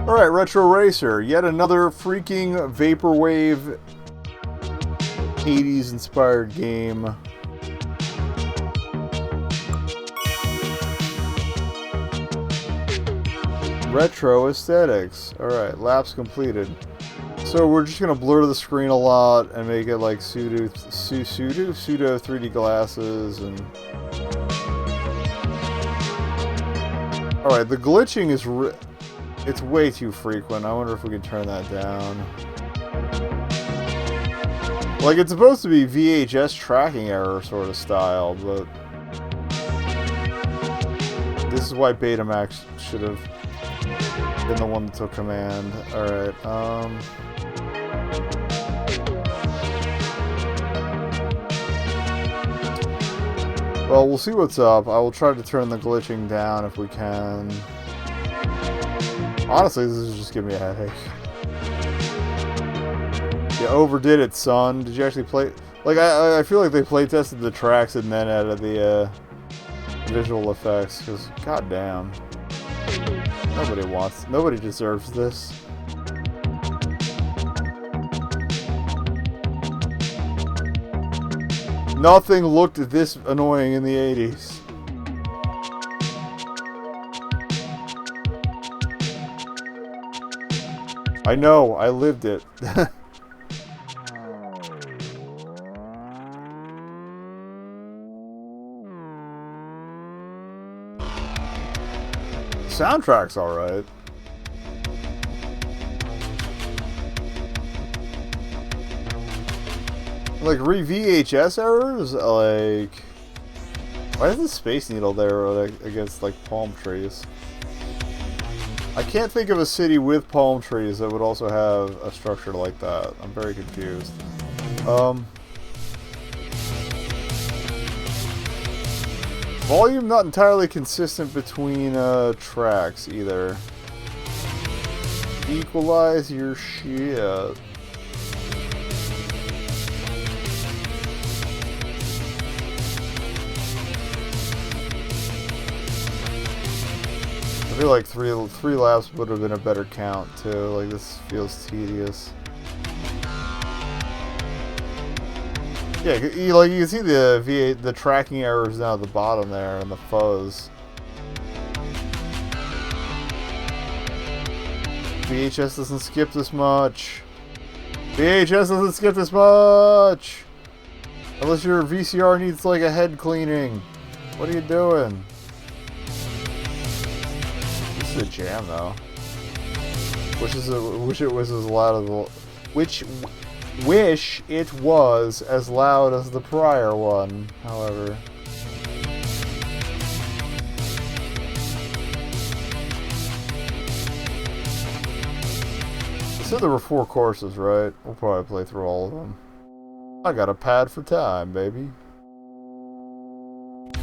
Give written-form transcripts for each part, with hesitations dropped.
Alright, Retro Racer. Yet another freaking vaporwave 80s inspired game. Retro aesthetics. Alright, laps completed. So we're just gonna blur the screen a lot and make it like pseudo 3D glasses and... Alright, the glitching is it's way too frequent. I wonder if we can turn that down. Like, it's supposed to be VHS tracking error sort of style, but... This is why Betamax should have been the one that took command. Alright, well, we'll see what's up. I will try to turn the glitching down if we can. Honestly, this is just giving me a headache. You overdid it, son. Did you actually play... Like, I feel like they play tested the tracks and then added the visual effects, because, goddamn. Nobody deserves this. Nothing looked this annoying in the 80s. I know, I lived it. Soundtrack's alright. Like, VHS errors? Like... Why is the Space Needle there against, like, palm trees? I can't think of a city with palm trees that would also have a structure like that. I'm very confused. Volume not entirely consistent between tracks either. Equalize your shit. I feel like three laps would have been a better count too. Like, this feels tedious. Yeah, like you can see the tracking errors down at the bottom there and the fuzz. VHS doesn't skip this much. VHS doesn't skip this much. Unless your VCR needs like a head cleaning. What are you doing? This is a jam though. Wish it was as loud as wish it was as loud as the prior one, however. So there were 4 courses, right? We'll probably play through all of them. I got a pad for time, baby. I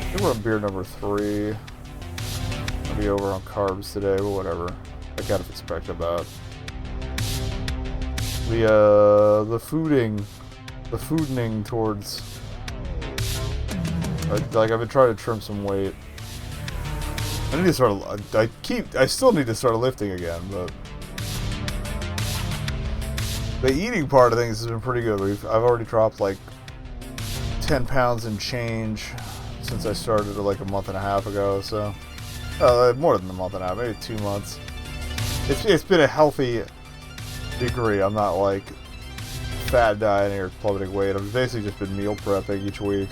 think we're on beer number 3. I'll be over on carbs today, but whatever. I gotta expect about. The foodening towards, like, I've been trying to trim some weight. I need to start, I still need to start lifting again, but the eating part of things has been pretty good. I've already dropped like 10 pounds and change since I started like a month and a half ago, so more than a month and a half, maybe 2 months. It's been a healthy degree. I'm not like fat dieting or plummeting weight. I've basically just been meal prepping each week,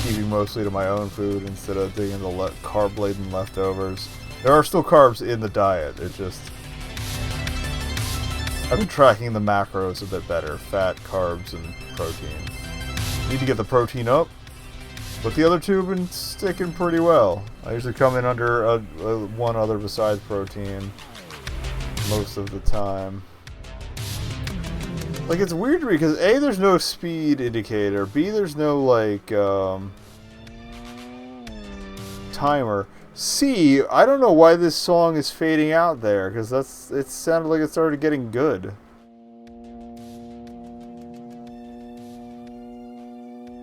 keeping mostly to my own food instead of digging into carb-laden leftovers. There are still carbs in the diet. It just, I've been tracking the macros a bit better: fat, carbs, and protein. Need to get the protein up, but the other 2 have been sticking pretty well. I usually come in under one other besides protein most of the time. Like, it's weird to me because A, there's no speed indicator, B, there's no like timer, C, I don't know why this song is fading out there, because it sounded like it started getting good.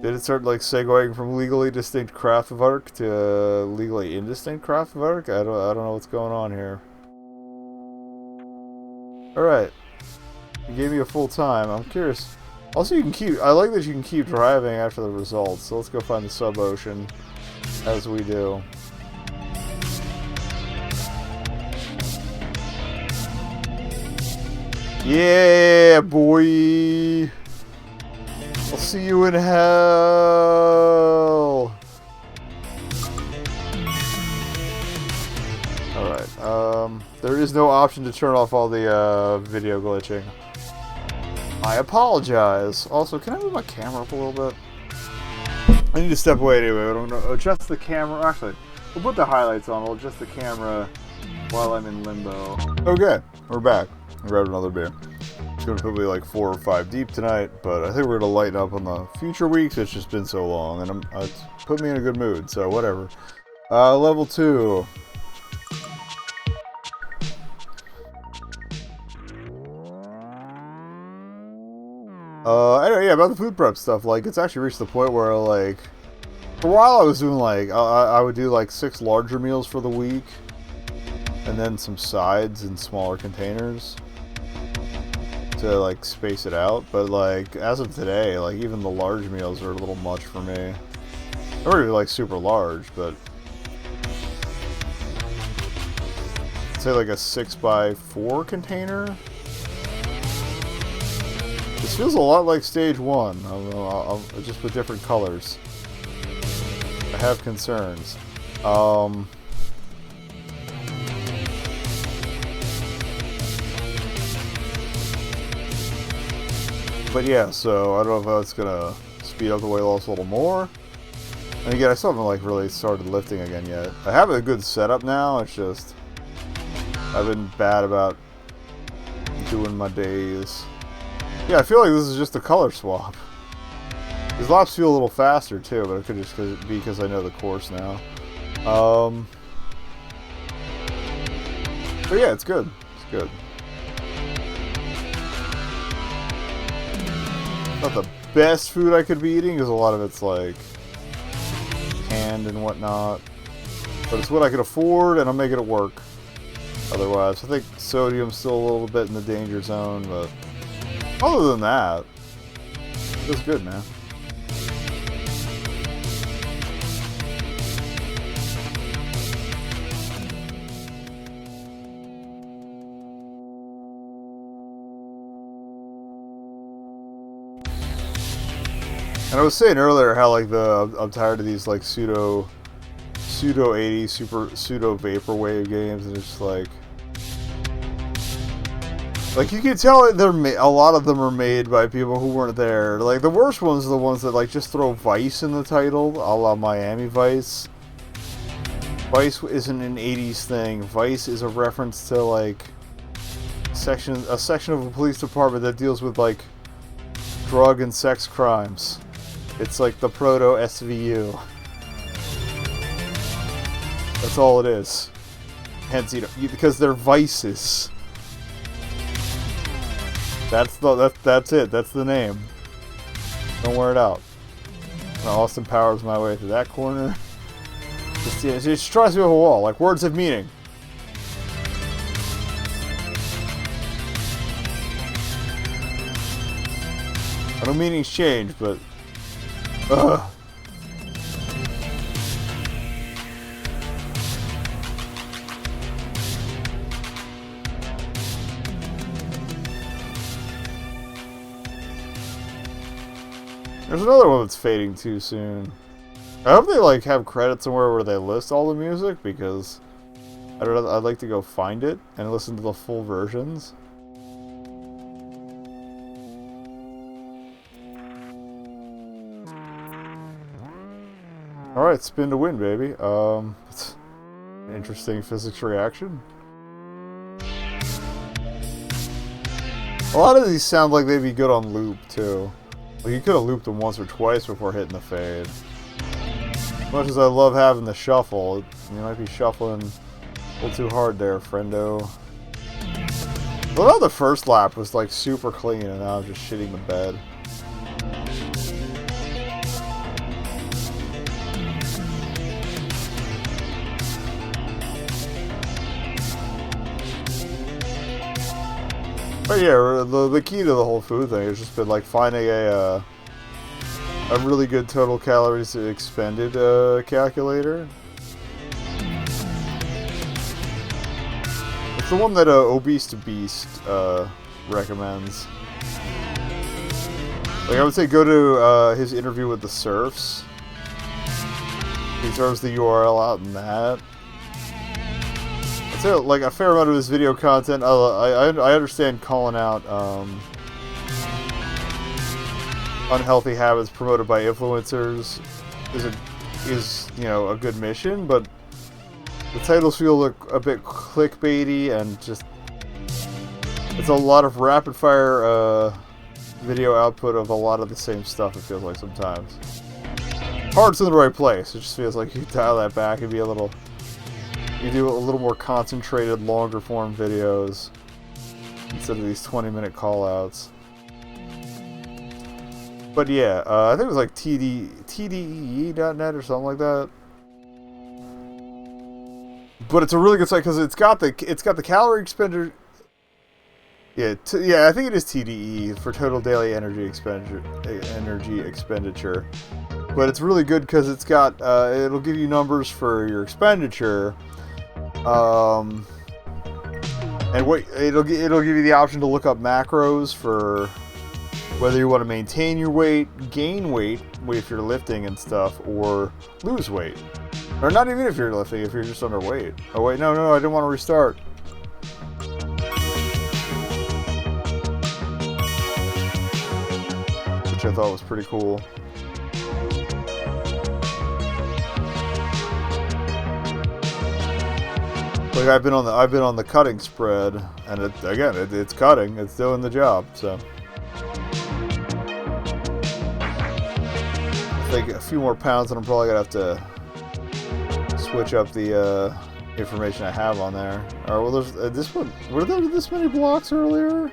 Did it start like segueing from legally distinct Kraftwerk to legally indistinct Kraftwerk? I don't know what's going on here. Alright. You gave me a full time. I'm curious. Also, you can keep... I like that you can keep driving after the results. So let's go find the sub-ocean as we do. Yeah, boy! I'll see you in hell! Alright, there is no option to turn off all the, video glitching. I apologize. Also, can I move my camera up a little bit? I need to step away anyway. I don't know. Adjust the camera. Actually, we'll put the highlights on. We'll adjust the camera while I'm in limbo. Okay, we're back. I grabbed another beer. It's gonna probably like 4 or 5 deep tonight, but I think we're gonna lighten up on the future weeks. It's just been so long, and it's put me in a good mood. So whatever. Level 2. Anyway, yeah, about the food prep stuff, like, it's actually reached the point where, like, for a while I was doing, like, I would do, like, 6 larger meals for the week, and then some sides in smaller containers to, like, space it out, but, like, as of today, like, even the large meals are a little much for me. They're already, like, super large, but say, like, a 6x4 container? This feels a lot like stage 1, I'll just with different colors. I have concerns. But yeah, so I don't know if that's gonna speed up the weight loss a little more. And again, I still haven't like really started lifting again yet. I have a good setup now, it's just I've been bad about doing my days. Yeah, I feel like this is just a color swap. These laps feel a little faster too, but it could just be because I know the course now. But yeah, it's good. It's good. Not the best food I could be eating, because a lot of it's like canned and whatnot. But it's what I could afford, and I'm making it work. Otherwise, I think sodium's still a little bit in the danger zone, but other than that, it's good, man. And I was saying earlier how like I'm tired of these like pseudo 80s pseudo vaporwave games, and it's just like you can tell they're a lot of them are made by people who weren't there. Like the worst ones are the ones that like just throw Vice in the title, a la Miami Vice. Vice isn't an 80s thing. Vice is a reference to like a section of a police department that deals with like drug and sex crimes. It's like the proto SVU. That's all it is. Hence, you know, because they're vices. That's it. That's the name. Don't wear it out. Austin Powers my way through that corner. Just tries to have a wall. Like words have meaning. I know meanings change, but ugh. There's another one that's fading too soon. I hope they like have credits somewhere where they list all the music, because I'd like to go find it and listen to the full versions. Alright, spin to win, baby. It's an interesting physics reaction. A lot of these sound like they'd be good on loop, too. Like, you could have looped them once or twice before hitting the fade. As much as I love having the shuffle, you might be shuffling a little too hard there, friendo. What about the first lap was, like, super clean, and now I'm just shitting the bed. But yeah, the key to the whole food thing has just been like finding a really good total calories expended calculator. It's the one that Obese to Beast recommends. Like I would say, go to his interview with the Surfs. He throws the URL out in that. I'd say like a fair amount of his video content. I understand calling out unhealthy habits promoted by influencers is you know a good mission, but the titles feel a bit clickbaity and just it's a lot of rapid fire video output of a lot of the same stuff. It feels like sometimes. Heart's in the right place. It just feels like you dial that back and be a little. You do a little more concentrated, longer form videos instead of these 20-minute callouts. But yeah, I think it was like TDEE.net or something like that. But it's a really good site because it's got the calorie expenditure. Yeah, I think it is TDE for total daily energy expenditure. But it's really good because it's got it'll give you numbers for your expenditure, and what it'll give you the option to look up macros for whether you want to maintain your weight, gain weight if you're lifting and stuff, or lose weight, or not even if you're lifting, if you're just underweight. Oh wait, no, I didn't want to restart. Which I thought was pretty cool. Like I've been on the cutting spread, and it's cutting. It's doing the job. So I think a few more pounds, and I'm probably gonna have to switch up the information I have on there. Or well, there's this one. Were there this many blocks earlier?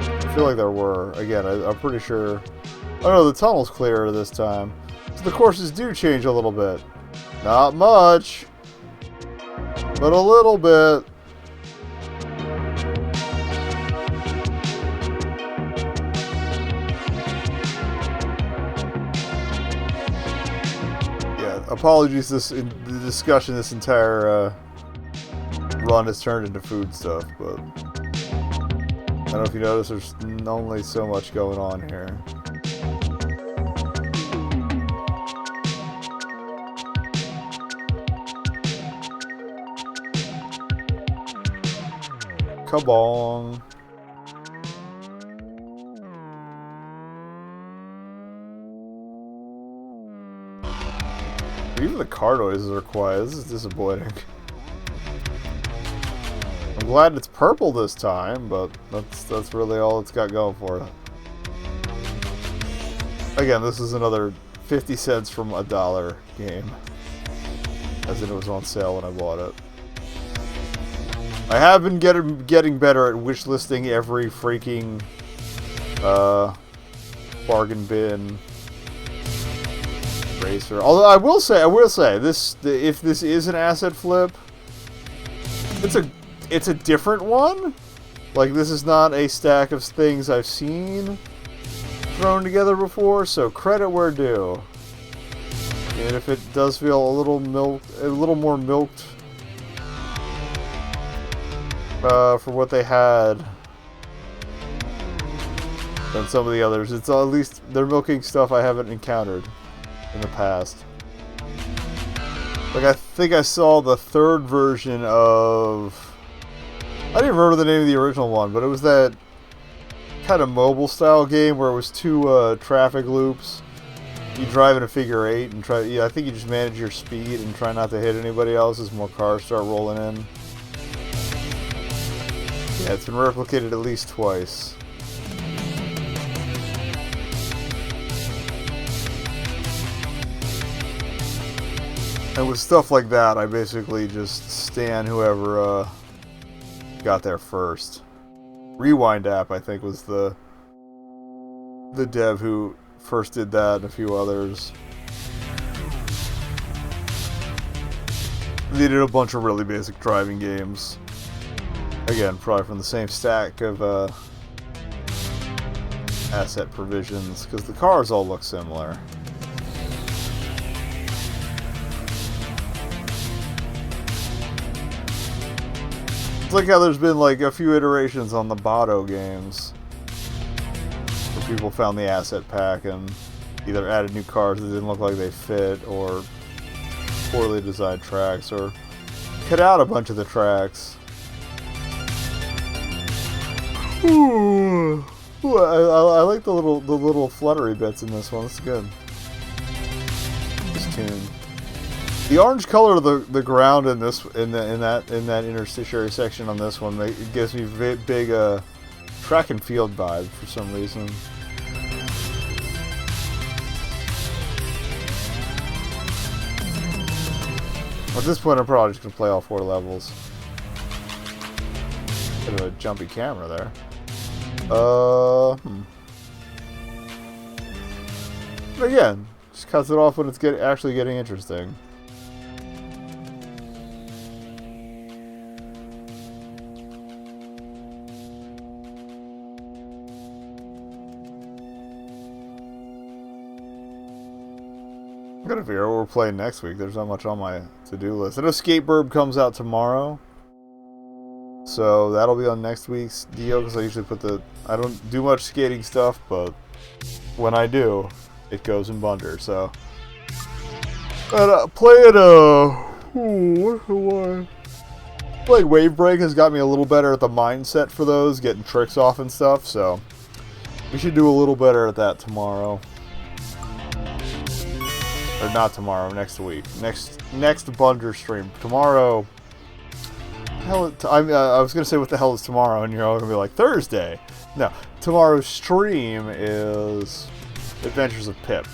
I feel like there were. Again, I'm pretty sure. Oh no, the tunnel's clearer this time. So the courses do change a little bit. Not much, but a little bit. Yeah, apologies. The discussion, this entire run has turned into food stuff, but I don't know if you notice. There's only so much going on here. Kabong. Even the car noises are quiet. This is disappointing. I'm glad it's purple this time, but that's really all it's got going for it. Again, this is another 50 cents from $1 game. As in it was on sale when I bought it. I have been getting better at wishlisting every freaking bargain bin racer. Although I will say this: if this is an asset flip, it's a different one. Like this is not a stack of things I've seen thrown together before. So credit where due. And if it does feel a little more milked. For what they had than some of the others. It's at least they're milking stuff I haven't encountered in the past. Like I think I saw the third version of I don't even remember the name of the original one, but it was that kind of mobile style game where it was two traffic loops. You drive in a figure eight and try. Yeah, I think you just manage your speed and try not to hit anybody else as more cars start rolling in. Yeah, it's been replicated at least twice. And with stuff like that, I basically just stan whoever got there first. Rewind App, I think, was the dev who first did that, and a few others. They did a bunch of really basic driving games. Again, probably from the same stack of asset provisions, because the cars all look similar. It's like how there's been like a few iterations on the Botto games where people found the asset pack and either added new cars that didn't look like they fit, or poorly designed tracks, or cut out a bunch of the tracks. Ooh. Ooh, I like the little fluttery bits in this one. It's good. This tune. The orange color of the ground in this in that interstitiary section on this one it gives me big track and field vibe for some reason. At this point, I'm probably just gonna play all 4 levels. Bit of a jumpy camera there. But again, just cuts it off when it's actually getting interesting. I'm gonna figure out what we're playing next week. There's not much on my to-do list. I know Skatebird comes out tomorrow, so that'll be on next week's deal, because I usually I don't do much skating stuff, but when I do, it goes in Bunder, so. And playing Wave Break has got me a little better at the mindset for those, getting tricks off and stuff, so we should do a little better at that tomorrow. Or not tomorrow, next week. Next Bunder stream. Tomorrow. I was gonna say what the hell is tomorrow, and you're all gonna be like Thursday. No, tomorrow's stream is Adventures of Pip.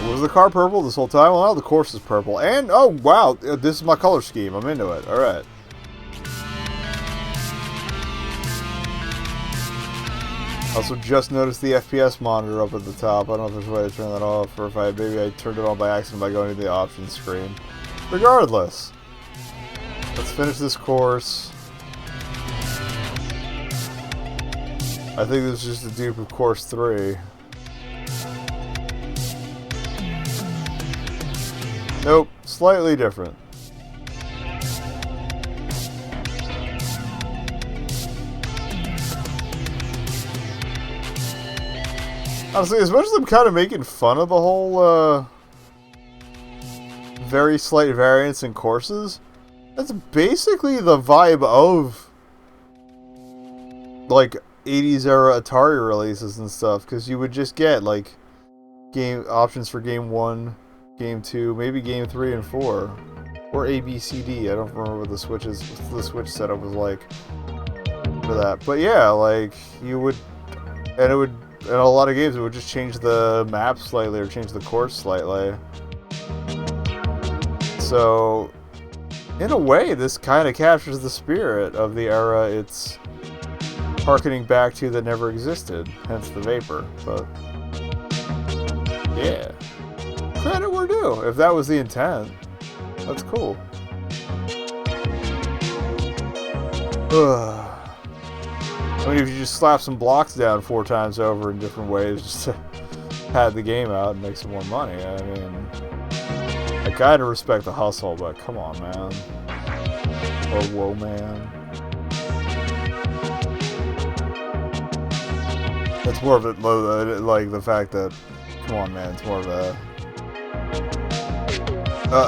Was the car purple this whole time? Well, now the course is purple. And, oh, wow, this is my color scheme. I'm into it. Alright. Also just noticed the FPS monitor up at the top. I don't know if there's a way to turn that off, or if maybe I turned it on by accident by going to the options screen. Regardless, let's finish this course. I think this is just a dupe of course 3. Nope, slightly different. Honestly, as much as I'm kind of making fun of the whole very slight variance in courses, that's basically the vibe of like 80s era Atari releases and stuff, because you would just get like game options for game 1, game 2, maybe game 3 and 4, or A, B, C, D. I don't remember what the Switch setup was like for that. But yeah, like you would, and it would, in a lot of games, it would just change the map slightly or change the course slightly. So, in a way, this kind of captures the spirit of the era it's harkening back to that never existed, hence the vapor. But yeah. Credit where due. If that was the intent, that's cool. I mean, if you just slap some blocks down 4 times over in different ways just to pad the game out and make some more money, I mean, I kind of respect the hustle, but come on, man. Or whoa, man. It's more of it, like the fact that, come on, man, it's more of a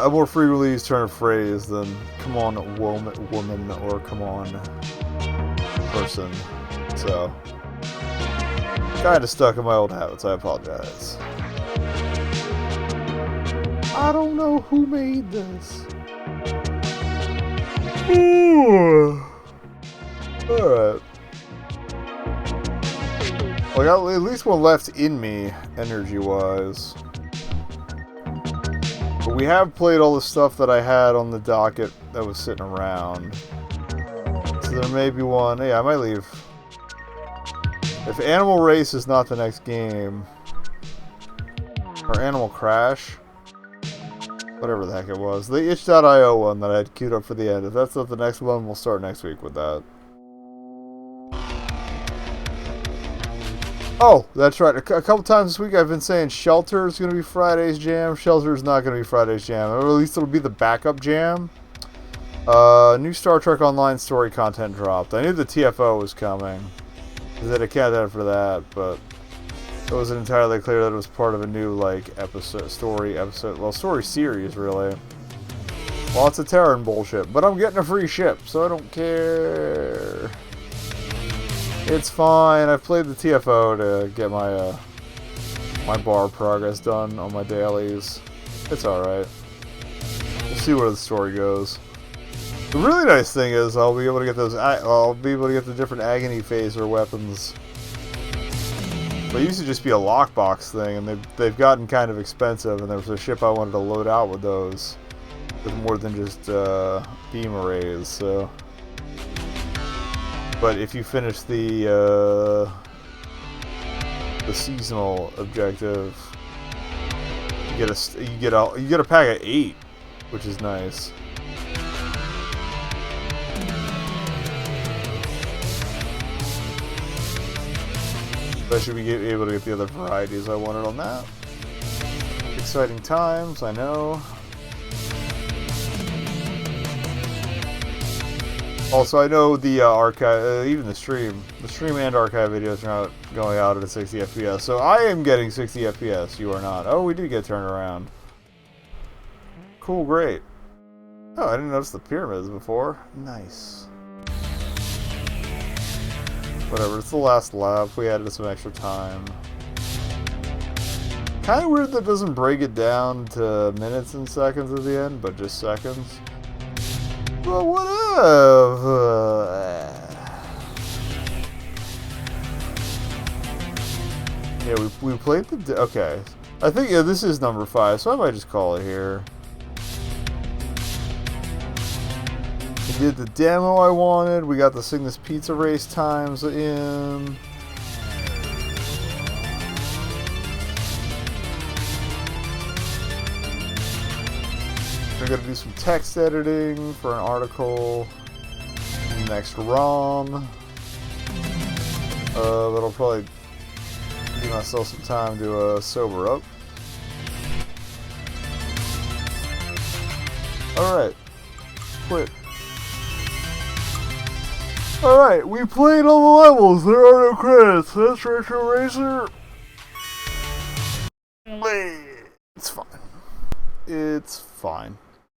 more frequently used turn of phrase than come on woman or come on person. So kind of stuck in my old habits. I apologize. I don't know who made this. Alright. Well, I got at least one left in me, energy-wise. But we have played all the stuff that I had on the docket that was sitting around. So there may be one. Yeah, I might leave If Animal Race is not the next game, or Animal Crash, whatever the heck it was, the itch.io one that I had queued up for the end, if that's not the next one, we'll start next week with that. Oh, that's right. A couple times this week I've been saying Shelter is going to be Friday's jam. Shelter is not going to be Friday's jam. Or at least it'll be the backup jam. New Star Trek Online story content dropped. I knew the TFO was coming. I had a countdown for that, but it wasn't entirely clear that it was part of a new, like, story series, really. Lots of Terran bullshit. But I'm getting a free ship, so I don't care. It's fine. I've played the TFO to get my my bar progress done on my dailies. It's alright. We'll see where the story goes. The really nice thing is I'll be able to get the different agony phaser weapons. They used to just be a lockbox thing, and they've gotten kind of expensive, and there was a ship I wanted to load out with those. With more than just beam arrays, so... But if you finish the seasonal objective, you get a pack of 8, which is nice. I should be able to get the other varieties I wanted on that. Exciting times, I know. Also, I know the archive, even the stream and archive videos are not going out at 60 FPS. So I am getting 60 FPS. You are not. Oh, we did get turned around. Cool, great. Oh, I didn't notice the pyramids before. Nice. Whatever. It's the last lap. We added some extra time. Kind of weird that it doesn't break it down to minutes and seconds at the end, but just seconds. But whatever. Yeah, we played the... Okay. I think this is number 5, so I might just call it here. We did the demo I wanted. We got the Cygnus Pizza Race times in. We're going to do some text editing for an article. Next ROM. That'll probably give myself some time to sober up. Alright. Quit. Alright, we played all the levels. There are no credits. That's Retro Racer. It's fine. It's fine.